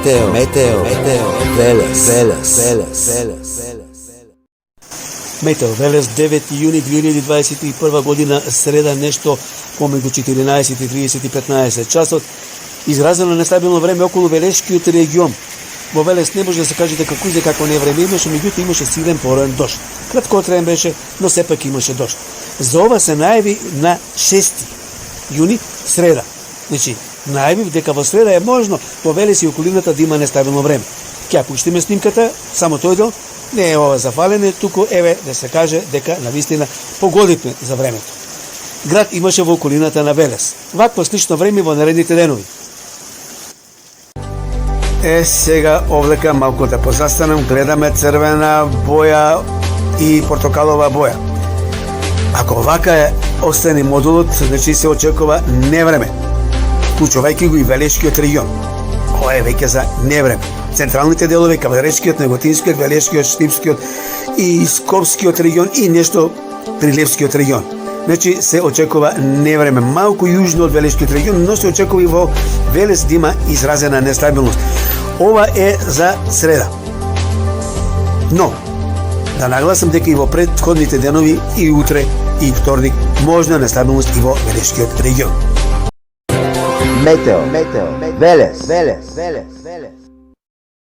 Meteo, Veles. Метео Велес, 9 јуни 2021 година, среда, нешто помеѓу 14 и 30 и 15 часот. Изразено нестабилно време околу Велешкиот регион. Во Велес не може да се каже дека кујде какво не време имаше, меѓутоа имаше силен пороен дожд. Краткотраен беше, но сепак имаше дожд. За ова се најави на 6 јуни, среда. Значи, најавив дека во среда е можно во Велес и околината да има нестабилно време. Ќе пуштиме снимката, само тој дел, не е ова зафалене, туку еве да се каже дека навистина погодивме за времето. Град имаше во околината на Велес. Вакво слично време во наредните денови. Сега овдека малку да позастанам, гледаме црвена боја и портокалова боја. Ако вака остане модулот, значи се очекува невреме, вклучувајќи го и Велешкиот регион. Ова е веќе за невреме. Централните делови, Кавадаречкиот, Неготинскиот, Велешкиот, Штипскиот и Скопскиот регион и нешто Прилепскиот регион. Значи се очекува невреме. Малку јужно од Велешкиот регион, но се очекува и во Велес да има изразена нестабилност. Ова е за среда. Но, да нагласам дека и во претходните денови, и утре, и вторник, можна нестабилност и во Велешкиот регион. Meteo, Veles.